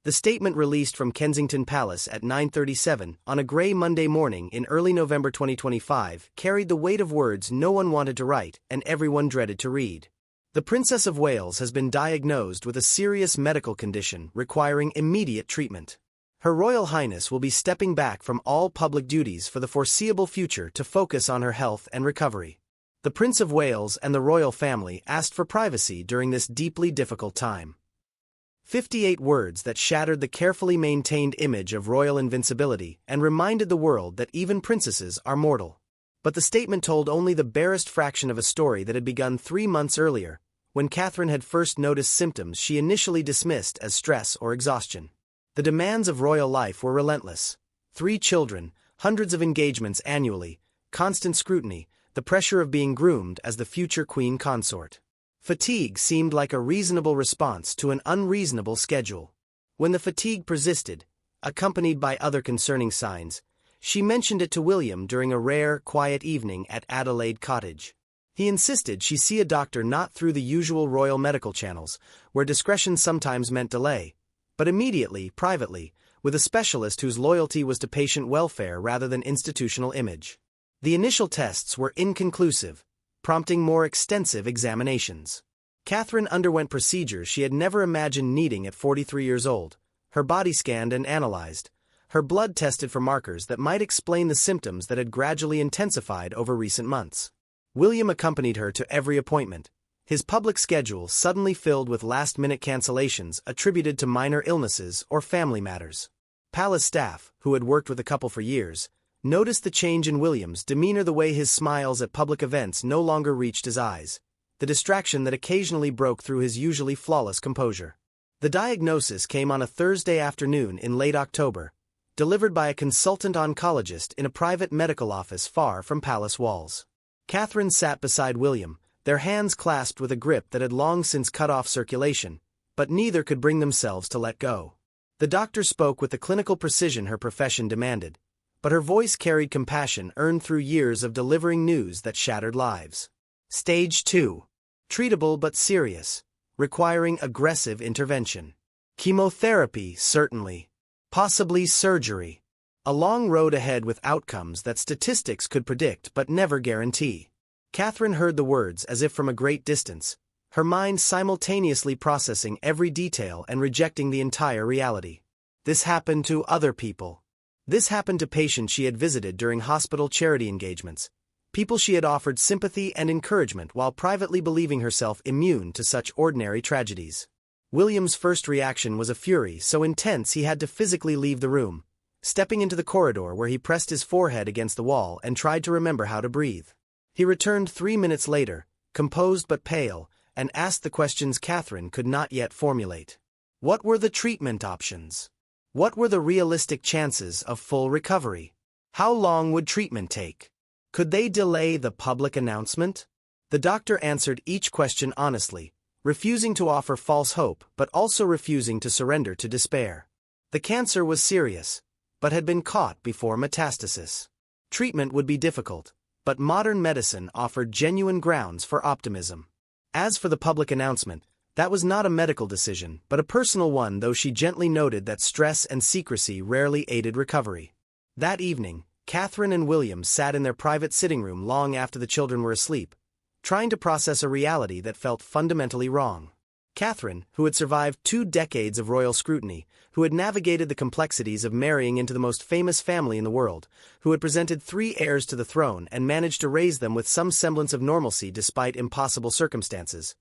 The statement released from Kensington Palace at 9:37 on a grey Monday morning in early November 2025 carried the weight of words no one wanted to write and everyone dreaded to read. The Princess of Wales has been diagnosed with a serious medical condition requiring immediate treatment. Her Royal Highness will be stepping back from all public duties for the foreseeable future to focus on her health and recovery. The Prince of Wales and the royal family asked for privacy during this deeply difficult time. 58 words that shattered the carefully maintained image of royal invincibility and reminded the world that even princesses are mortal. But the statement told only the barest fraction of a story that had begun 3 months earlier, when Catherine had first noticed symptoms she initially dismissed as stress or exhaustion. The demands of royal life were relentless. 3 children, hundreds of engagements annually, constant scrutiny, the pressure of being groomed as the future queen consort. Fatigue seemed like a reasonable response to an unreasonable schedule. When the fatigue persisted, accompanied by other concerning signs, she mentioned it to William during a rare, quiet evening at Adelaide Cottage. He insisted she see a doctor not through the usual royal medical channels, where discretion sometimes meant delay, but immediately, privately, with a specialist whose loyalty was to patient welfare rather than institutional image. The initial tests were inconclusive, prompting more extensive examinations. Catherine underwent procedures she had never imagined needing at 43 years old, her body scanned and analyzed, her blood tested for markers that might explain the symptoms that had gradually intensified over recent months. William accompanied her to every appointment, his public schedule suddenly filled with last-minute cancellations attributed to minor illnesses or family matters. Palace staff, who had worked with the couple for years, noticed the change in William's demeanor, the way his smiles at public events no longer reached his eyes, the distraction that occasionally broke through his usually flawless composure. The diagnosis came on a Thursday afternoon in late October, delivered by a consultant oncologist in a private medical office far from palace walls. Catherine sat beside William, their hands clasped with a grip that had long since cut off circulation, but neither could bring themselves to let go. The doctor spoke with the clinical precision her profession demanded, but her voice carried compassion earned through years of delivering news that shattered lives. Stage 2. Treatable but serious, requiring aggressive intervention. Chemotherapy, certainly. Possibly surgery. A long road ahead with outcomes that statistics could predict but never guarantee. Catherine heard the words as if from a great distance, her mind simultaneously processing every detail and rejecting the entire reality. This happened to other people. This happened to patients she had visited during hospital charity engagements, people she had offered sympathy and encouragement while privately believing herself immune to such ordinary tragedies. William's first reaction was a fury so intense he had to physically leave the room, stepping into the corridor where he pressed his forehead against the wall and tried to remember how to breathe. He returned 3 minutes later, composed but pale, and asked the questions Catherine could not yet formulate. What were the treatment options? What were the realistic chances of full recovery? How long would treatment take? Could they delay the public announcement? The doctor answered each question honestly, refusing to offer false hope but also refusing to surrender to despair. The cancer was serious, but had been caught before metastasis. Treatment would be difficult, but modern medicine offered genuine grounds for optimism. As for the public announcement, that was not a medical decision but a personal one, though she gently noted that stress and secrecy rarely aided recovery. That evening, Catherine and William sat in their private sitting room long after the children were asleep, trying to process a reality that felt fundamentally wrong. Catherine, who had survived 2 decades of royal scrutiny, who had navigated the complexities of marrying into the most famous family in the world, who had presented 3 heirs to the throne and managed to raise them with some semblance of normalcy despite impossible circumstances,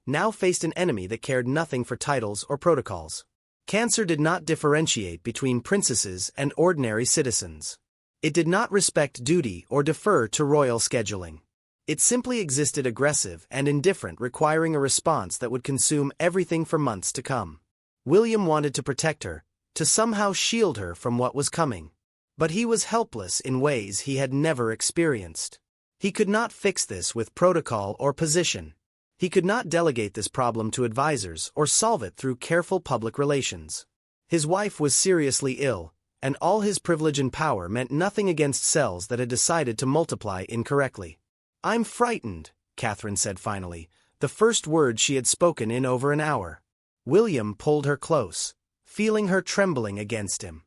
now faced an enemy that cared nothing for titles or protocols. Cancer did not differentiate between princesses and ordinary citizens. It did not respect duty or defer to royal scheduling. It simply existed, aggressive and indifferent, requiring a response that would consume everything for months to come. William wanted to protect her, to somehow shield her from what was coming. But he was helpless in ways he had never experienced. He could not fix this with protocol or position. He could not delegate this problem to advisors or solve it through careful public relations. His wife was seriously ill, and all his privilege and power meant nothing against cells that had decided to multiply incorrectly. "I'm frightened," Catherine said finally, the first word she had spoken in over an hour. William pulled her close, feeling her trembling against him.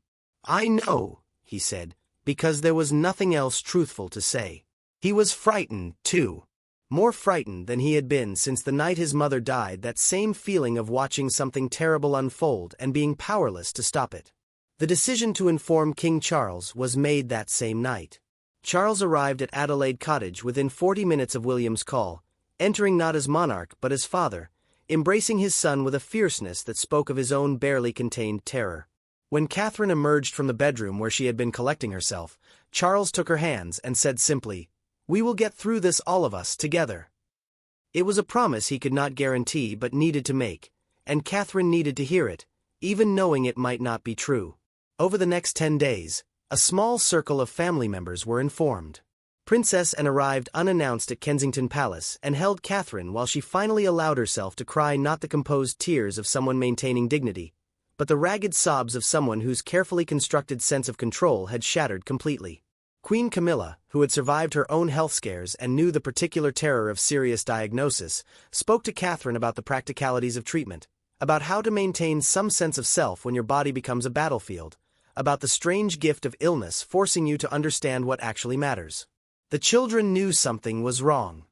"I know," he said, because there was nothing else truthful to say. He was frightened, too. More frightened than he had been since the night his mother died, that same feeling of watching something terrible unfold and being powerless to stop it. The decision to inform King Charles was made that same night. Charles arrived at Adelaide Cottage within 40 minutes of William's call, entering not as monarch but as father, embracing his son with a fierceness that spoke of his own barely contained terror. When Catherine emerged from the bedroom where she had been collecting herself, Charles took her hands and said simply, "We will get through this, all of us, together." It was a promise he could not guarantee but needed to make, and Catherine needed to hear it, even knowing it might not be true. Over the next 10 days, a small circle of family members were informed. Princess Anne arrived unannounced at Kensington Palace and held Catherine while she finally allowed herself to cry, not the composed tears of someone maintaining dignity, but the ragged sobs of someone whose carefully constructed sense of control had shattered completely. Queen Camilla, who had survived her own health scares and knew the particular terror of serious diagnosis, spoke to Catherine about the practicalities of treatment, about how to maintain some sense of self when your body becomes a battlefield, about the strange gift of illness forcing you to understand what actually matters. The children knew something was wrong.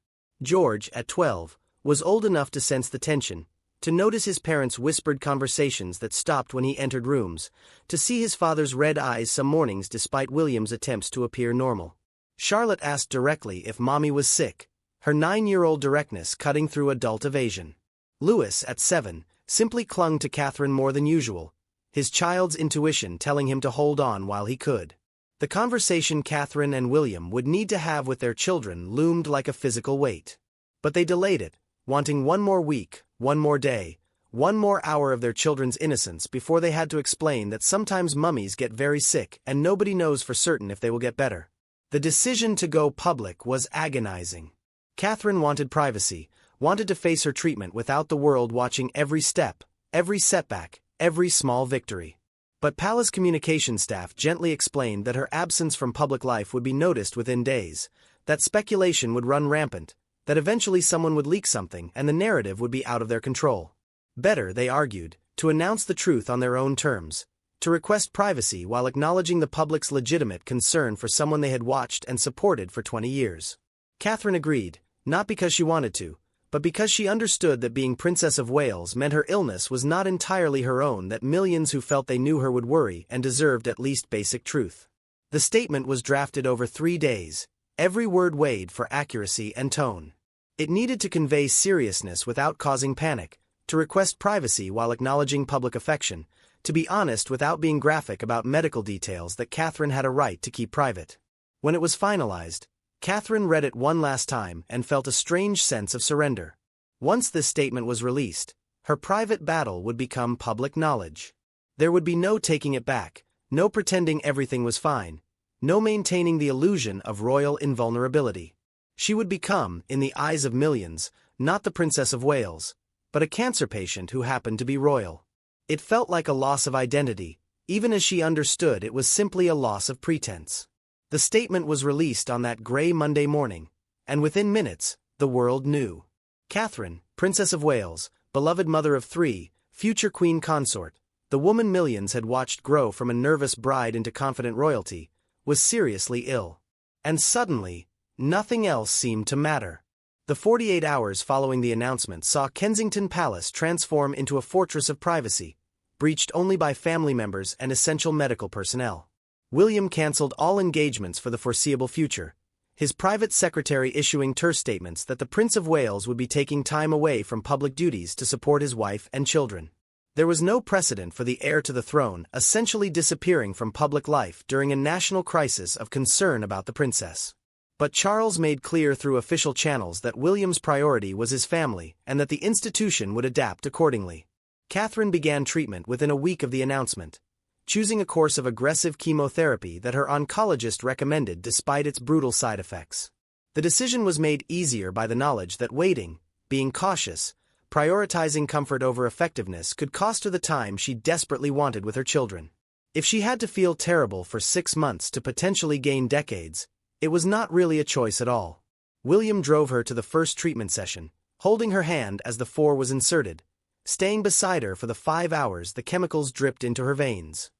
George, at 12, was old enough to sense the tension, to notice his parents' whispered conversations that stopped when he entered rooms, to see his father's red eyes some mornings despite William's attempts to appear normal. Charlotte asked directly if Mommy was sick, her 9-year-old directness cutting through adult evasion. Louis, at 7, simply clung to Catherine more than usual, his child's intuition telling him to hold on while he could. The conversation Catherine and William would need to have with their children loomed like a physical weight. But they delayed it, wanting one more week, one more day, one more hour of their children's innocence before they had to explain that sometimes mummies get very sick and nobody knows for certain if they will get better. The decision to go public was agonizing. Catherine wanted privacy, wanted to face her treatment without the world watching every step, every setback, every small victory. But palace communication staff gently explained that her absence from public life would be noticed within days, that speculation would run rampant, that eventually someone would leak something and the narrative would be out of their control. Better, they argued, to announce the truth on their own terms, to request privacy while acknowledging the public's legitimate concern for someone they had watched and supported for 20 years. Catherine agreed, not because she wanted to, but because she understood that being Princess of Wales meant her illness was not entirely her own, that millions who felt they knew her would worry and deserved at least basic truth. The statement was drafted over 3 days, every word weighed for accuracy and tone. It needed to convey seriousness without causing panic, to request privacy while acknowledging public affection, to be honest without being graphic about medical details that Catherine had a right to keep private. When it was finalized, Catherine read it one last time and felt a strange sense of surrender. Once this statement was released, her private battle would become public knowledge. There would be no taking it back, no pretending everything was fine, no maintaining the illusion of royal invulnerability. She would become, in the eyes of millions, not the Princess of Wales, but a cancer patient who happened to be royal. It felt like a loss of identity, even as she understood it was simply a loss of pretense. The statement was released on that gray Monday morning, and within minutes, the world knew. Catherine, Princess of Wales, beloved mother of 3, future queen consort, the woman millions had watched grow from a nervous bride into confident royalty, was seriously ill. And suddenly, nothing else seemed to matter. The 48 hours following the announcement saw Kensington Palace transform into a fortress of privacy, breached only by family members and essential medical personnel. William cancelled all engagements for the foreseeable future, his private secretary issuing terse statements that the Prince of Wales would be taking time away from public duties to support his wife and children. There was no precedent for the heir to the throne essentially disappearing from public life during a national crisis of concern about the princess. But Charles made clear through official channels that William's priority was his family and that the institution would adapt accordingly. Catherine began treatment within a week of the announcement, choosing a course of aggressive chemotherapy that her oncologist recommended despite its brutal side effects. The decision was made easier by the knowledge that waiting, being cautious, prioritizing comfort over effectiveness could cost her the time she desperately wanted with her children. If she had to feel terrible for 6 months to potentially gain decades, it was not really a choice at all. William drove her to the first treatment session, holding her hand as the 4 was inserted, staying beside her for the 5 hours the chemicals dripped into her veins.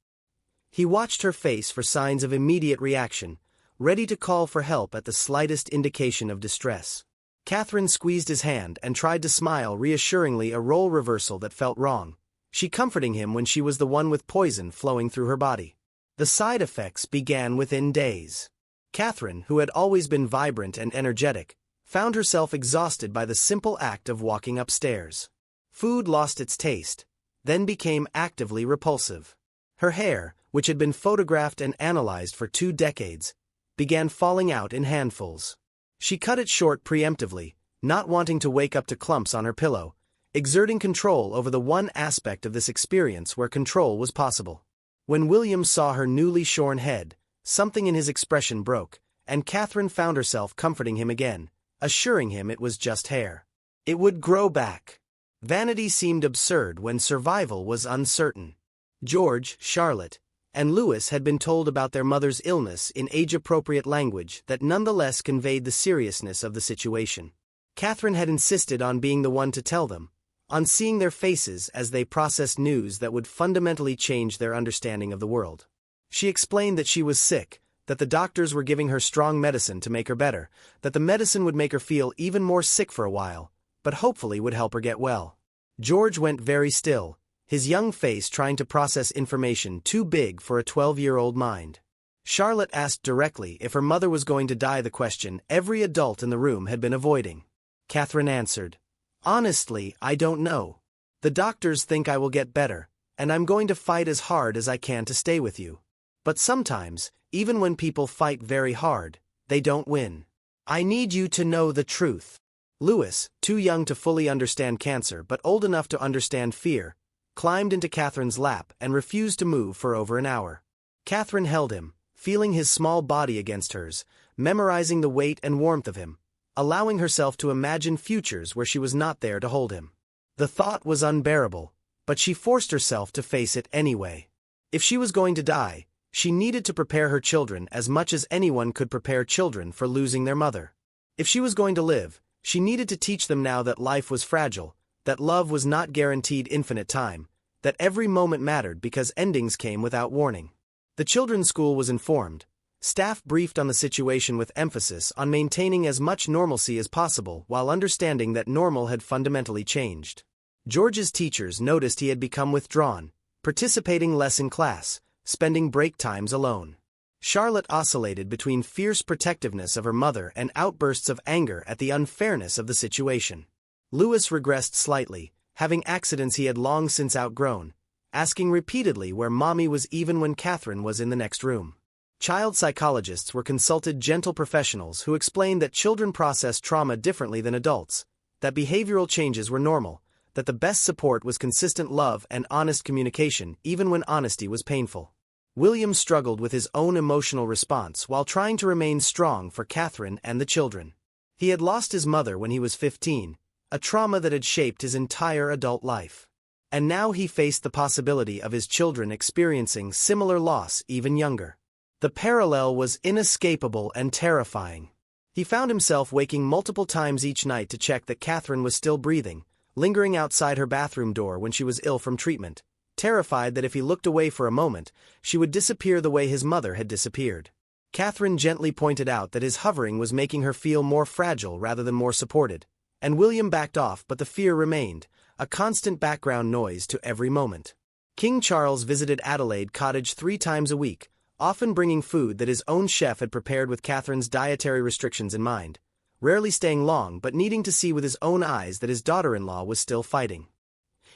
He watched her face for signs of immediate reaction, ready to call for help at the slightest indication of distress. Catherine squeezed his hand and tried to smile reassuringly, a role reversal that felt wrong, she comforting him when she was the one with poison flowing through her body. The side effects began within days. Catherine, who had always been vibrant and energetic, found herself exhausted by the simple act of walking upstairs. Food lost its taste, then became actively repulsive. Her hair, which had been photographed and analyzed for 2 decades, began falling out in handfuls. She cut it short preemptively, not wanting to wake up to clumps on her pillow, exerting control over the one aspect of this experience where control was possible. When William saw her newly shorn head, something in his expression broke, and Catherine found herself comforting him again, assuring him it was just hair. It would grow back. Vanity seemed absurd when survival was uncertain. George, Charlotte, and Louis had been told about their mother's illness in age-appropriate language that nonetheless conveyed the seriousness of the situation. Catherine had insisted on being the one to tell them, on seeing their faces as they processed news that would fundamentally change their understanding of the world. She explained that she was sick, that the doctors were giving her strong medicine to make her better, that the medicine would make her feel even more sick for a while, but hopefully would help her get well. George went very still, his young face trying to process information too big for a 12-year-old mind. Charlotte asked directly if her mother was going to die, the question every adult in the room had been avoiding. Catherine answered, "Honestly, I don't know. The doctors think I will get better, and I'm going to fight as hard as I can to stay with you. But sometimes, even when people fight very hard, they don't win. I need you to know the truth." Louis, too young to fully understand cancer but old enough to understand fear, climbed into Catherine's lap and refused to move for over an hour. Catherine held him, feeling his small body against hers, memorizing the weight and warmth of him, allowing herself to imagine futures where she was not there to hold him. The thought was unbearable, but she forced herself to face it anyway. If she was going to die, she needed to prepare her children as much as anyone could prepare children for losing their mother. If she was going to live, she needed to teach them now that life was fragile, that love was not guaranteed infinite time, that every moment mattered because endings came without warning. The children's school was informed. Staff briefed on the situation with emphasis on maintaining as much normalcy as possible while understanding that normal had fundamentally changed. George's teachers noticed he had become withdrawn, participating less in class, spending break times alone. Charlotte oscillated between fierce protectiveness of her mother and outbursts of anger at the unfairness of the situation. Louis regressed slightly, having accidents he had long since outgrown, asking repeatedly where Mommy was even when Catherine was in the next room. Child psychologists were consulted, gentle professionals who explained that children process trauma differently than adults, that behavioral changes were normal, that the best support was consistent love and honest communication even when honesty was painful. William struggled with his own emotional response while trying to remain strong for Catherine and the children. He had lost his mother when he was 15, a trauma that had shaped his entire adult life. And now he faced the possibility of his children experiencing similar loss even younger. The parallel was inescapable and terrifying. He found himself waking multiple times each night to check that Catherine was still breathing, lingering outside her bathroom door when she was ill from treatment, terrified that if he looked away for a moment, she would disappear the way his mother had disappeared. Catherine gently pointed out that his hovering was making her feel more fragile rather than more supported, and William backed off, but the fear remained, a constant background noise to every moment. King Charles visited Adelaide Cottage 3 times a week, often bringing food that his own chef had prepared with Catherine's dietary restrictions in mind, rarely staying long but needing to see with his own eyes that his daughter-in-law was still fighting.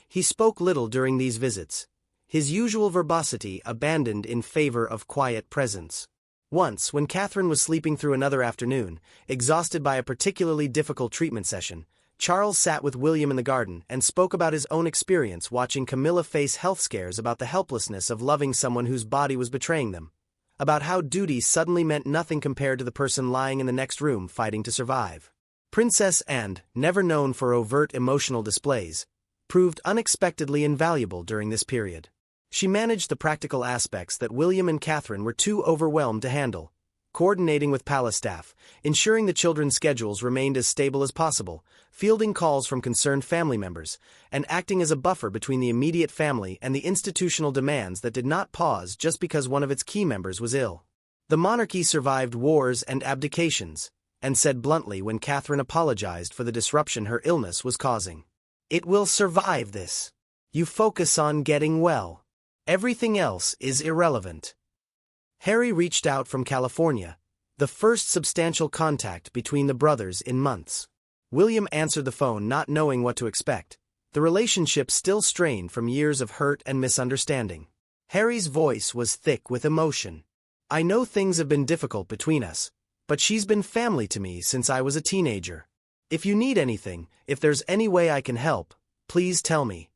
He spoke little during these visits, his usual verbosity abandoned in favor of quiet presence. Once, when Catherine was sleeping through another afternoon, exhausted by a particularly difficult treatment session, Charles sat with William in the garden and spoke about his own experience watching Camilla face health scares, about the helplessness of loving someone whose body was betraying them, about how duty suddenly meant nothing compared to the person lying in the next room fighting to survive. Princess Anne, never known for overt emotional displays, proved unexpectedly invaluable during this period. She managed the practical aspects that William and Catherine were too overwhelmed to handle, coordinating with palace staff, ensuring the children's schedules remained as stable as possible, fielding calls from concerned family members, and acting as a buffer between the immediate family and the institutional demands that did not pause just because one of its key members was ill. The monarchy survived wars and abdications, and said bluntly when Catherine apologized for the disruption her illness was causing. "It will survive this. You focus on getting well. Everything else is irrelevant." Harry reached out from California, the first substantial contact between the brothers in months. William answered the phone not knowing what to expect, the relationship still strained from years of hurt and misunderstanding. Harry's voice was thick with emotion. "I know things have been difficult between us, but she's been family to me since I was a teenager. If you need anything, if there's any way I can help, please tell me."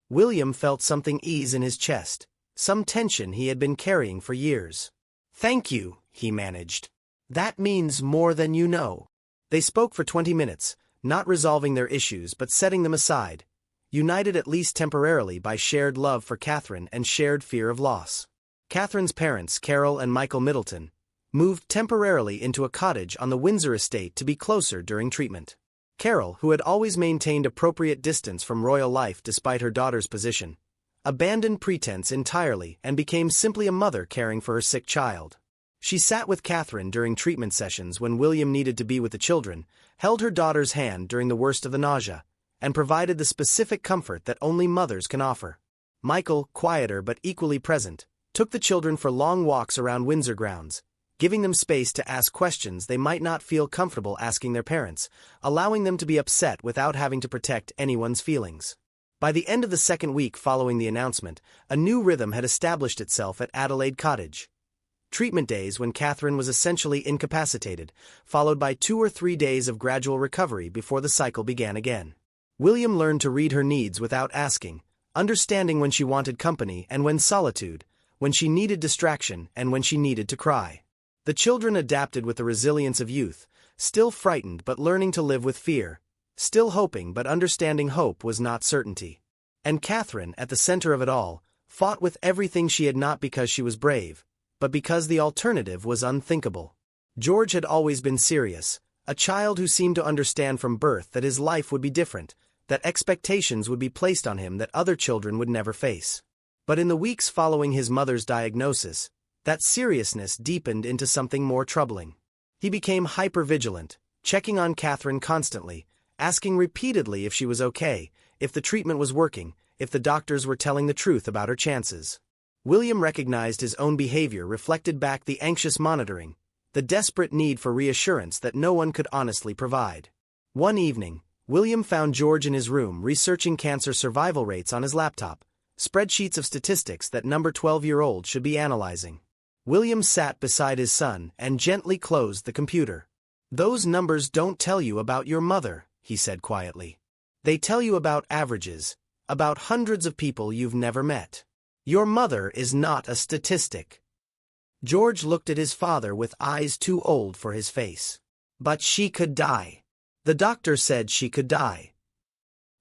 William felt something ease in his chest, some tension he had been carrying for years. "Thank you," he managed. "That means more than you know." They spoke for 20 minutes, not resolving their issues but setting them aside, united at least temporarily by shared love for Catherine and shared fear of loss. Catherine's parents, Carol and Michael Middleton, moved temporarily into a cottage on the Windsor estate to be closer during treatment. Carol, who had always maintained appropriate distance from royal life despite her daughter's position, abandoned pretense entirely and became simply a mother caring for her sick child. She sat with Catherine during treatment sessions when William needed to be with the children, held her daughter's hand during the worst of the nausea, and provided the specific comfort that only mothers can offer. Michael, quieter but equally present, took the children for long walks around Windsor grounds, giving them space to ask questions they might not feel comfortable asking their parents, allowing them to be upset without having to protect anyone's feelings. By the end of the second week following the announcement, a new rhythm had established itself at Adelaide Cottage. Treatment days when Catherine was essentially incapacitated, followed by 2 or 3 days of gradual recovery before the cycle began again. William learned to read her needs without asking, understanding when she wanted company and when solitude, when she needed distraction and when she needed to cry. The children adapted with the resilience of youth, still frightened but learning to live with fear, still hoping but understanding hope was not certainty. And Catherine, at the center of it all, fought with everything she had not because she was brave, but because the alternative was unthinkable. George had always been serious, a child who seemed to understand from birth that his life would be different, that expectations would be placed on him that other children would never face. But in the weeks following his mother's diagnosis, that seriousness deepened into something more troubling. He became hypervigilant, checking on Catherine constantly, asking repeatedly if she was okay, if the treatment was working, if the doctors were telling the truth about her chances. William recognized his own behavior reflected back the anxious monitoring, the desperate need for reassurance that no one could honestly provide. One evening, William found George in his room researching cancer survival rates on his laptop, spreadsheets of statistics that number 12-year-olds should be analyzing. William sat beside his son and gently closed the computer. "Those numbers don't tell you about your mother," he said quietly. "They tell you about averages, about hundreds of people you've never met. Your mother is not a statistic." George looked at his father with eyes too old for his face. "But she could die. The doctor said she could die."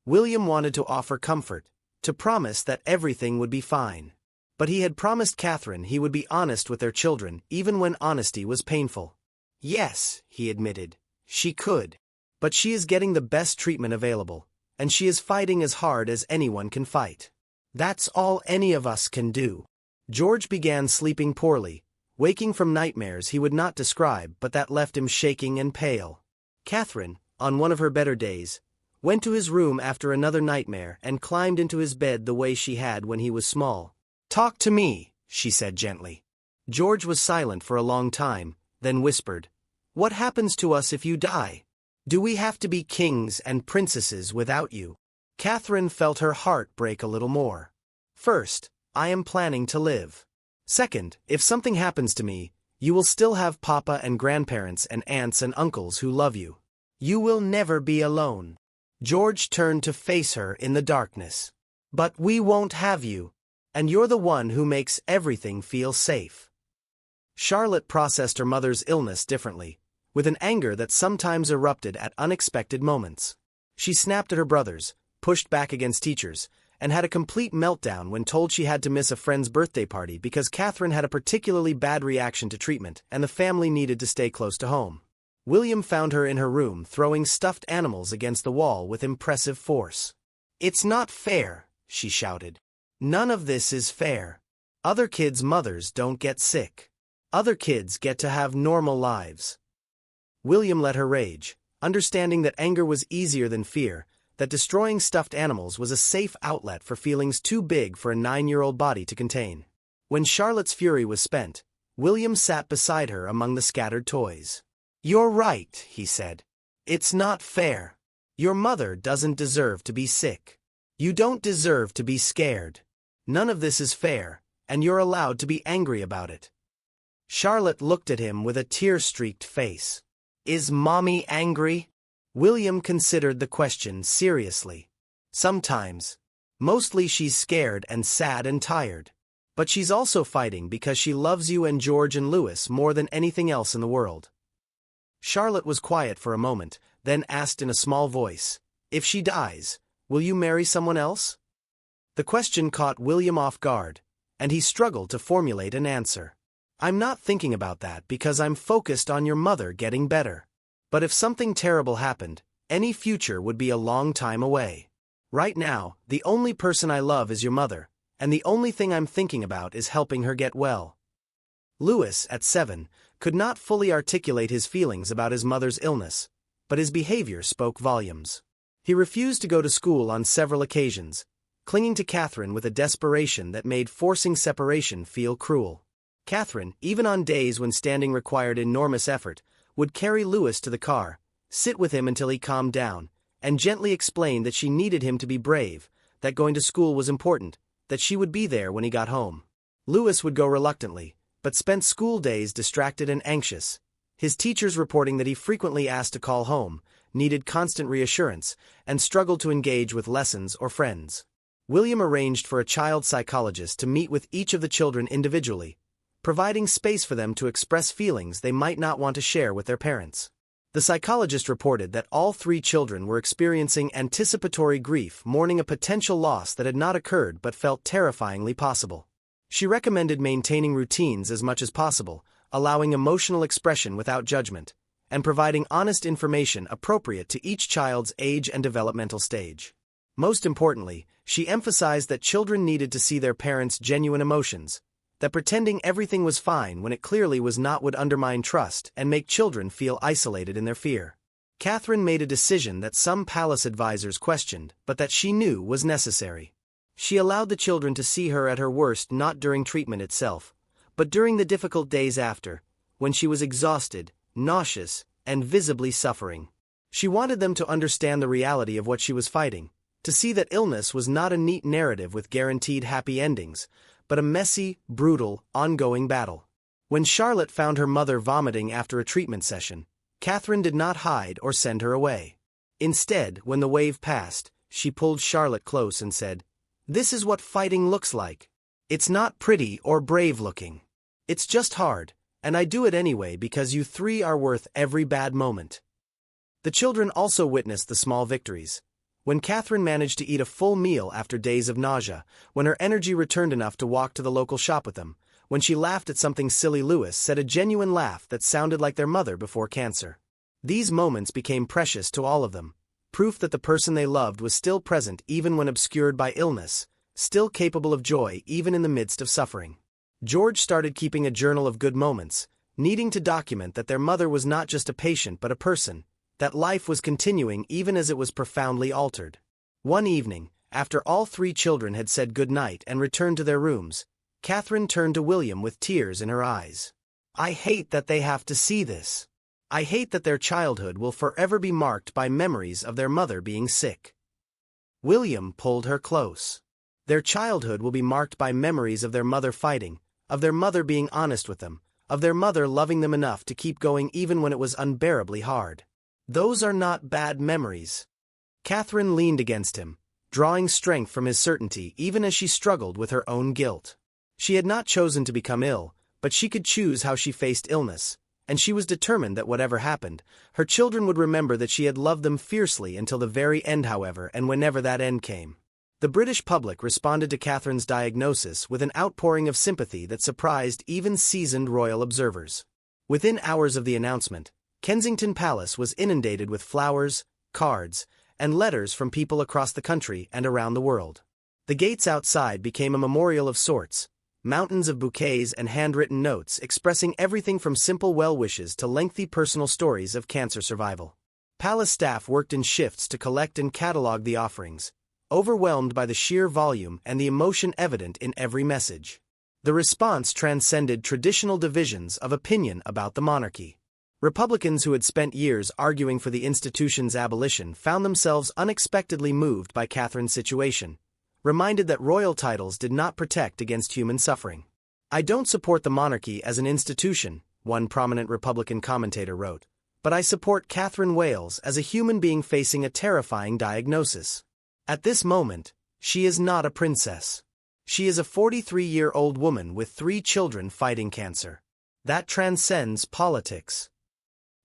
William wanted to offer comfort, to promise that everything would be fine. But he had promised Catherine he would be honest with their children even when honesty was painful. "Yes," he admitted, "she could. But she is getting the best treatment available, and she is fighting as hard as anyone can fight. That's all any of us can do." George began sleeping poorly, waking from nightmares he would not describe but that left him shaking and pale. Catherine, on one of her better days, went to his room after another nightmare and climbed into his bed the way she had when he was small. "Talk to me," she said gently. George was silent for a long time, then whispered, "What happens to us if you die? Do we have to be kings and princesses without you?" Catherine felt her heart break a little more. "First, I am planning to live. Second, if something happens to me, you will still have papa and grandparents and aunts and uncles who love you. You will never be alone." George turned to face her in the darkness. "But we won't have you. And you're the one who makes everything feel safe." Charlotte processed her mother's illness differently, with an anger that sometimes erupted at unexpected moments. She snapped at her brothers, pushed back against teachers, and had a complete meltdown when told she had to miss a friend's birthday party because Catherine had a particularly bad reaction to treatment and the family needed to stay close to home. William found her in her room throwing stuffed animals against the wall with impressive force. "It's not fair," she shouted. "None of this is fair. Other kids' mothers don't get sick. Other kids get to have normal lives." William let her rage, understanding that anger was easier than fear, that destroying stuffed animals was a safe outlet for feelings too big for a 9-year-old body to contain. When Charlotte's fury was spent, William sat beside her among the scattered toys. "You're right," he said. "It's not fair. Your mother doesn't deserve to be sick. You don't deserve to be scared. None of this is fair, and you're allowed to be angry about it." Charlotte looked at him with a tear-streaked face. "Is Mommy angry?" William considered the question seriously. "Sometimes. Mostly she's scared and sad and tired. But she's also fighting because she loves you and George and Louis more than anything else in the world." Charlotte was quiet for a moment, then asked in a small voice, "If she dies, will you marry someone else?" The question caught William off guard, and he struggled to formulate an answer. "I'm not thinking about that because I'm focused on your mother getting better. But if something terrible happened, any future would be a long time away. Right now, the only person I love is your mother, and the only thing I'm thinking about is helping her get well." Louis, at 7, could not fully articulate his feelings about his mother's illness, but his behavior spoke volumes. He refused to go to school on several occasions, clinging to Catherine with a desperation that made forcing separation feel cruel. Catherine, even on days when standing required enormous effort, would carry Louis to the car, sit with him until he calmed down, and gently explain that she needed him to be brave, that going to school was important, that she would be there when he got home. Louis would go reluctantly, but spent school days distracted and anxious, his teachers reporting that he frequently asked to call home, needed constant reassurance, and struggled to engage with lessons or friends. William arranged for a child psychologist to meet with each of the children individually, providing space for them to express feelings they might not want to share with their parents. The psychologist reported that all 3 children were experiencing anticipatory grief, mourning a potential loss that had not occurred but felt terrifyingly possible. She recommended maintaining routines as much as possible, allowing emotional expression without judgment, and providing honest information appropriate to each child's age and developmental stage. Most importantly, she emphasized that children needed to see their parents' genuine emotions, that pretending everything was fine when it clearly was not would undermine trust and make children feel isolated in their fear. Catherine made a decision that some palace advisors questioned, but that she knew was necessary. She allowed the children to see her at her worst not during treatment itself, but during the difficult days after, when she was exhausted, nauseous, and visibly suffering. She wanted them to understand the reality of what she was fighting, to see that illness was not a neat narrative with guaranteed happy endings, but a messy, brutal, ongoing battle. When Charlotte found her mother vomiting after a treatment session, Catherine did not hide or send her away. Instead, when the wave passed, she pulled Charlotte close and said, "This is what fighting looks like. It's not pretty or brave looking. It's just hard, and I do it anyway because you 3 are worth every bad moment." The children also witnessed the small victories. When Catherine managed to eat a full meal after days of nausea, when her energy returned enough to walk to the local shop with them, when she laughed at something silly Louis said, a genuine laugh that sounded like their mother before cancer. These moments became precious to all of them, proof that the person they loved was still present even when obscured by illness, still capable of joy even in the midst of suffering. George started keeping a journal of good moments, needing to document that their mother was not just a patient but a person, that life was continuing even as it was profoundly altered. One evening, after all 3 children had said good night and returned to their rooms, Catherine turned to William with tears in her eyes. "I hate that they have to see this. I hate that their childhood will forever be marked by memories of their mother being sick." William pulled her close. Their childhood will be marked by memories of their mother fighting, of their mother being honest with them, of their mother loving them enough to keep going even when it was unbearably hard. Those are not bad memories. Catherine leaned against him, drawing strength from his certainty even as she struggled with her own guilt. She had not chosen to become ill, but she could choose how she faced illness, and she was determined that whatever happened, her children would remember that she had loved them fiercely until the very end, however, and whenever that end came. The British public responded to Catherine's diagnosis with an outpouring of sympathy that surprised even seasoned royal observers. Within hours of the announcement, Kensington Palace was inundated with flowers, cards, and letters from people across the country and around the world. The gates outside became a memorial of sorts, mountains of bouquets and handwritten notes expressing everything from simple well wishes to lengthy personal stories of cancer survival. Palace staff worked in shifts to collect and catalog the offerings, overwhelmed by the sheer volume and the emotion evident in every message. The response transcended traditional divisions of opinion about the monarchy. Republicans who had spent years arguing for the institution's abolition found themselves unexpectedly moved by Catherine's situation, reminded that royal titles did not protect against human suffering. "I don't support the monarchy as an institution," one prominent Republican commentator wrote, "but I support Catherine Wales as a human being facing a terrifying diagnosis. At this moment, she is not a princess. She is a 43-year-old woman with 3 children fighting cancer. That transcends politics."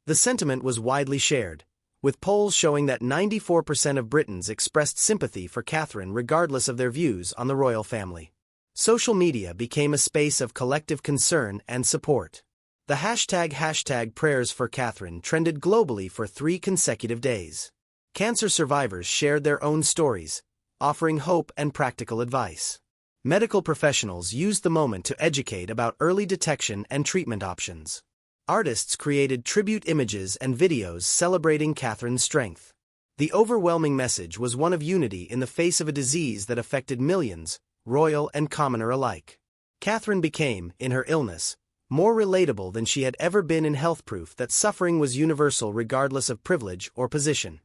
The sentiment was widely shared, with polls showing that 94% of Britons expressed sympathy for Catherine regardless of their views on the royal family. Social media became a space of collective concern and support. The hashtag prayers for Catherine trended globally for 3 consecutive days. Cancer survivors shared their own stories, offering hope and practical advice. Medical professionals used the moment to educate about early detection and treatment options. Artists created tribute images and videos celebrating Catherine's strength. The overwhelming message was one of unity in the face of a disease that affected millions, royal and commoner alike. Catherine became, in her illness, more relatable than she had ever been in health, proof that suffering was universal regardless of privilege or position.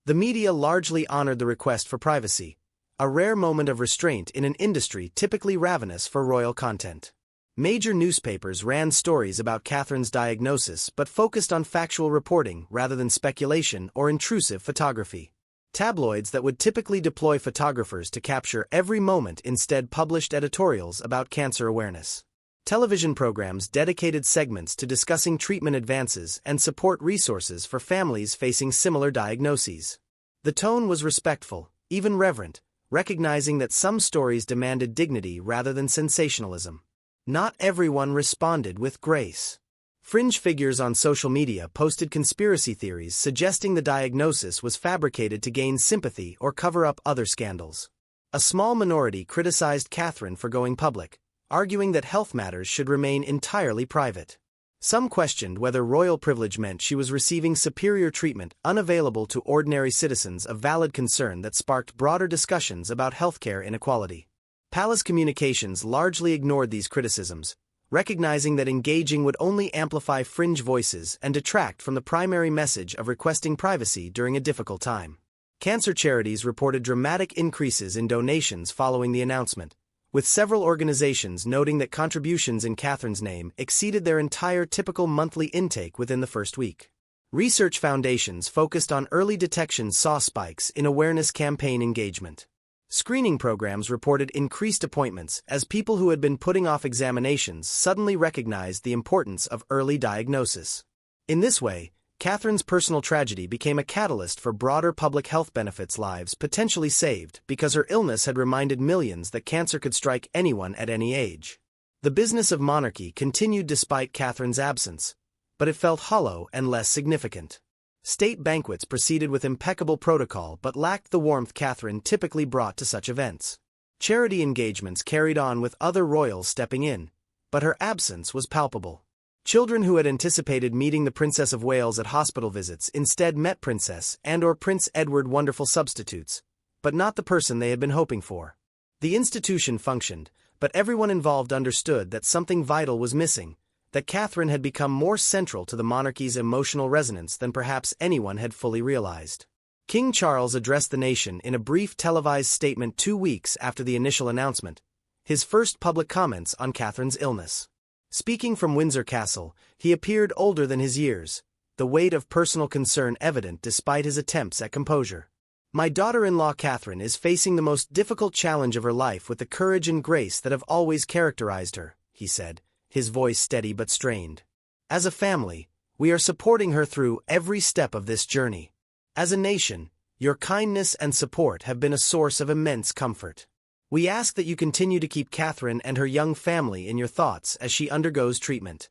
The media largely honored the request for privacy, a rare moment of restraint in an industry typically ravenous for royal content. Major newspapers ran stories about Catherine's diagnosis but focused on factual reporting rather than speculation or intrusive photography. Tabloids that would typically deploy photographers to capture every moment instead published editorials about cancer awareness. Television programs dedicated segments to discussing treatment advances and support resources for families facing similar diagnoses. The tone was respectful, even reverent, recognizing that some stories demanded dignity rather than sensationalism. Not everyone responded with grace. Fringe figures on social media posted conspiracy theories suggesting the diagnosis was fabricated to gain sympathy or cover up other scandals. A small minority criticized Catherine for going public, arguing that health matters should remain entirely private. Some questioned whether royal privilege meant she was receiving superior treatment unavailable to ordinary citizens, a valid concern that sparked broader discussions about healthcare inequality. Palace communications largely ignored these criticisms, recognizing that engaging would only amplify fringe voices and detract from the primary message of requesting privacy during a difficult time. Cancer charities reported dramatic increases in donations following the announcement, with several organizations noting that contributions in Catherine's name exceeded their entire typical monthly intake within the first week. Research foundations focused on early detection saw spikes in awareness campaign engagement. Screening programs reported increased appointments as people who had been putting off examinations suddenly recognized the importance of early diagnosis. In this way, Catherine's personal tragedy became a catalyst for broader public health benefits, lives potentially saved because her illness had reminded millions that cancer could strike anyone at any age. The business of monarchy continued despite Catherine's absence, but it felt hollow and less significant. State banquets proceeded with impeccable protocol but lacked the warmth Catherine typically brought to such events. Charity engagements carried on with other royals stepping in, but her absence was palpable. Children who had anticipated meeting the Princess of Wales at hospital visits instead met Princess and/or Prince Edward, wonderful substitutes, but not the person they had been hoping for. The institution functioned, but everyone involved understood that something vital was missing, that Catherine had become more central to the monarchy's emotional resonance than perhaps anyone had fully realized. King Charles addressed the nation in a brief televised statement 2 weeks after the initial announcement, his first public comments on Catherine's illness. Speaking from Windsor Castle, he appeared older than his years, the weight of personal concern evident despite his attempts at composure. "My daughter-in-law Catherine is facing the most difficult challenge of her life with the courage and grace that have always characterized her," he said, his voice steady but strained. "As a family, we are supporting her through every step of this journey. As a nation, Your kindness and support have been a source of immense comfort. We ask that you continue to keep Catherine and her young family in your thoughts as she undergoes treatment."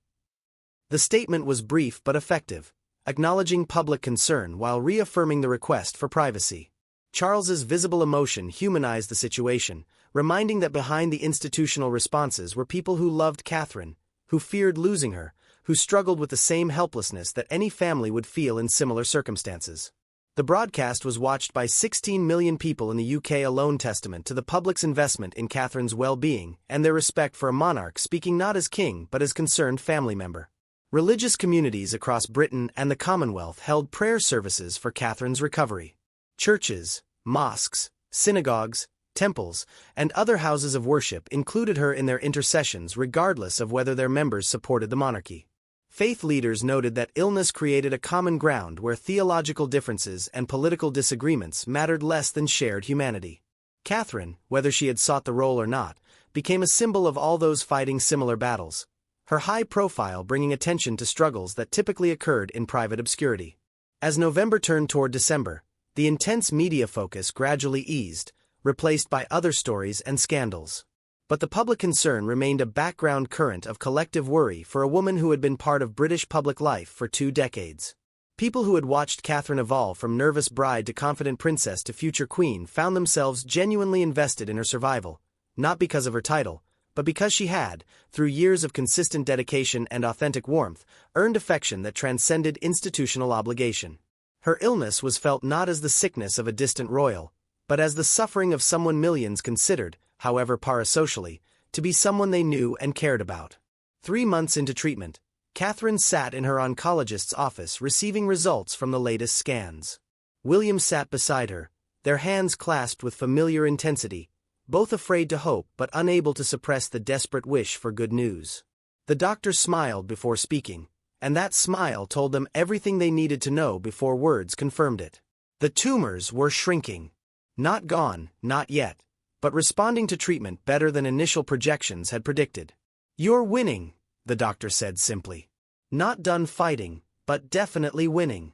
The statement was brief but effective, acknowledging public concern while reaffirming the request for privacy. Charles's visible emotion humanized the situation, reminding that behind the institutional responses were people who loved Catherine, who feared losing her, who struggled with the same helplessness that any family would feel in similar circumstances. The broadcast was watched by 16 million people in the UK alone, testament to the public's investment in Catherine's well-being and their respect for a monarch speaking not as king but as concerned family member. Religious communities across Britain and the Commonwealth held prayer services for Catherine's recovery. Churches, mosques, synagogues, temples, and other houses of worship included her in their intercessions regardless of whether their members supported the monarchy. Faith leaders noted that illness created a common ground where theological differences and political disagreements mattered less than shared humanity. Catherine, whether she had sought the role or not, became a symbol of all those fighting similar battles, her high profile bringing attention to struggles that typically occurred in private obscurity. As November turned toward December, the intense media focus gradually eased, replaced by other stories and scandals. But the public concern remained a background current of collective worry for a woman who had been part of British public life for 2 decades. People who had watched Catherine evolve from nervous bride to confident princess to future queen found themselves genuinely invested in her survival, not because of her title, but because she had, through years of consistent dedication and authentic warmth, earned affection that transcended institutional obligation. Her illness was felt not as the sickness of a distant royal, but as the suffering of someone millions considered, however parasocially, to be someone they knew and cared about. 3 months into treatment, Catherine sat in her oncologist's office receiving results from the latest scans. William sat beside her, their hands clasped with familiar intensity, both afraid to hope but unable to suppress the desperate wish for good news. The doctor smiled before speaking, and that smile told them everything they needed to know before words confirmed it. The tumors were shrinking. Not gone, not yet, but responding to treatment better than initial projections had predicted. "You're winning," the doctor said simply. "Not done fighting, but definitely winning."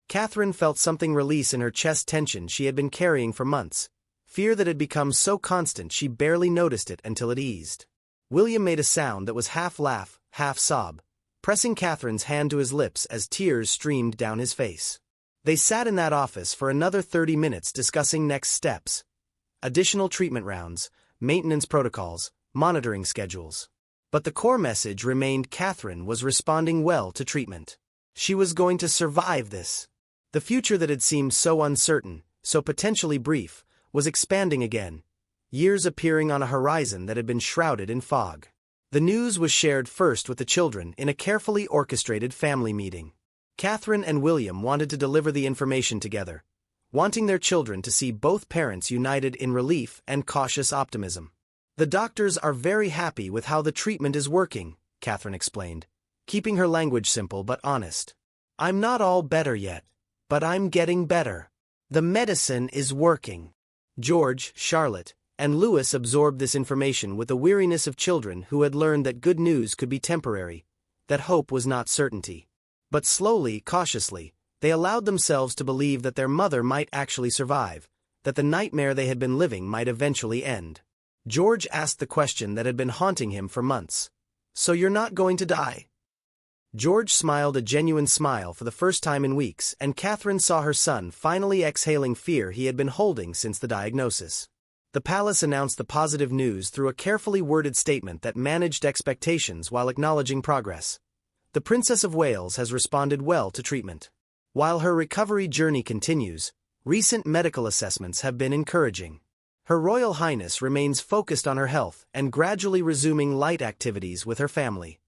Catherine felt something release in her chest, tension she had been carrying for months, fear that had become so constant she barely noticed it until it eased. William made a sound that was half laugh, half sob, pressing Catherine's hand to his lips as tears streamed down his face. They sat in that office for another 30 minutes discussing next steps, additional treatment rounds, maintenance protocols, monitoring schedules. But the core message remained: Catherine was responding well to treatment. She was going to survive this. The future that had seemed so uncertain, so potentially brief, was expanding again, years appearing on a horizon that had been shrouded in fog. The news was shared first with the children in a carefully orchestrated family meeting. Catherine and William wanted to deliver the information together, wanting their children to see both parents united in relief and cautious optimism. "The doctors are very happy with how the treatment is working," Catherine explained, keeping her language simple but honest. "I'm not all better yet, but I'm getting better. The medicine is working." George, Charlotte, and Louis absorbed this information with the weariness of children who had learned that good news could be temporary, that hope was not certainty. But slowly, cautiously, they allowed themselves to believe that their mother might actually survive, that the nightmare they had been living might eventually end. George asked the question that had been haunting him for months. "So you're not going to die?" George smiled a genuine smile for the first time in weeks, and Catherine saw her son finally exhaling fear he had been holding since the diagnosis. The palace announced the positive news through a carefully worded statement that managed expectations while acknowledging progress. "The Princess of Wales has responded well to treatment. While her recovery journey continues, recent medical assessments have been encouraging. Her Royal Highness remains focused on her health and gradually resuming light activities with her family."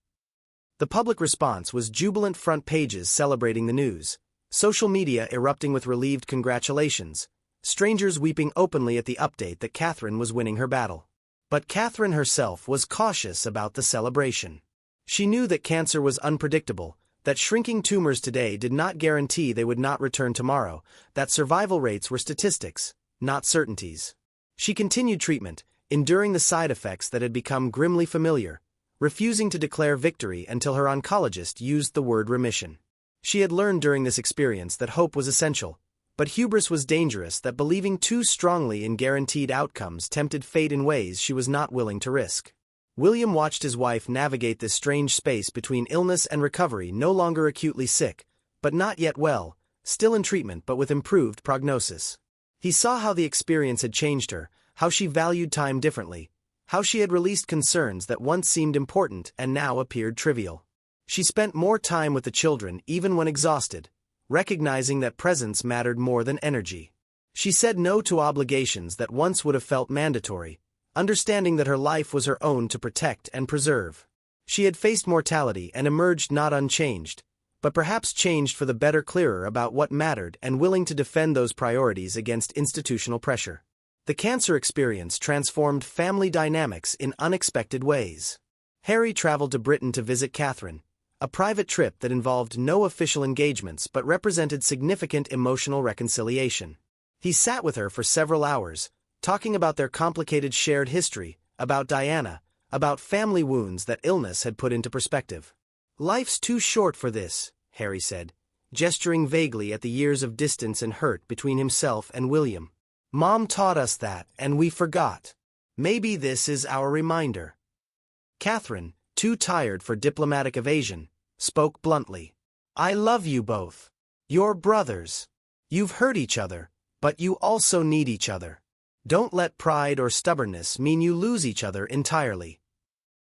The public response was jubilant, front pages celebrating the news, social media erupting with relieved congratulations, strangers weeping openly at the update that Catherine was winning her battle. But Catherine herself was cautious about the celebration. She knew that cancer was unpredictable, that shrinking tumors today did not guarantee they would not return tomorrow, that survival rates were statistics, not certainties. She continued treatment, enduring the side effects that had become grimly familiar, refusing to declare victory until her oncologist used the word remission. She had learned during this experience that hope was essential, But hubris was dangerous, that believing too strongly in guaranteed outcomes tempted fate in ways she was not willing to risk. William watched his wife navigate this strange space between illness and recovery, no longer acutely sick, but not yet well, still in treatment but with improved prognosis. He saw how the experience had changed her, how she valued time differently, how she had released concerns that once seemed important and now appeared trivial. She spent more time with the children even when exhausted, recognizing that presence mattered more than energy. She said no to obligations that once would have felt mandatory, understanding that her life was her own to protect and preserve. She had faced mortality and emerged not unchanged, but perhaps changed for the better, clearer about what mattered and willing to defend those priorities against institutional pressure. The cancer experience transformed family dynamics in unexpected ways. Harry traveled to Britain to visit Catherine, a private trip that involved no official engagements but represented significant emotional reconciliation. He sat with her for several hours, talking about their complicated shared history, about Diana, about family wounds that illness had put into perspective. "Life's too short for this," Harry said, gesturing vaguely at the years of distance and hurt between himself and William. "Mom taught us that, and we forgot. Maybe this is our reminder." Catherine, too tired for diplomatic evasion, spoke bluntly. "I love you both. You're brothers. You've hurt each other, but you also need each other. Don't let pride or stubbornness mean you lose each other entirely."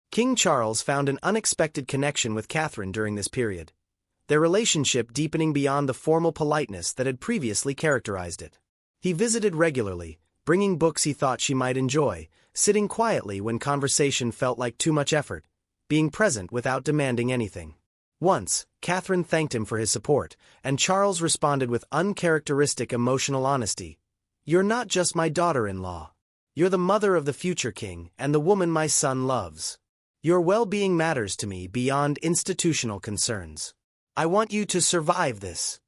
King Charles found an unexpected connection with Catherine during this period, their relationship deepening beyond the formal politeness that had previously characterized it. He visited regularly, bringing books he thought she might enjoy, sitting quietly when conversation felt like too much effort, being present without demanding anything. Once, Catherine thanked him for his support, and Charles responded with uncharacteristic emotional honesty. "You're not just my daughter-in-law. You're the mother of the future king and the woman my son loves. Your well-being matters to me beyond institutional concerns. I want you to survive this."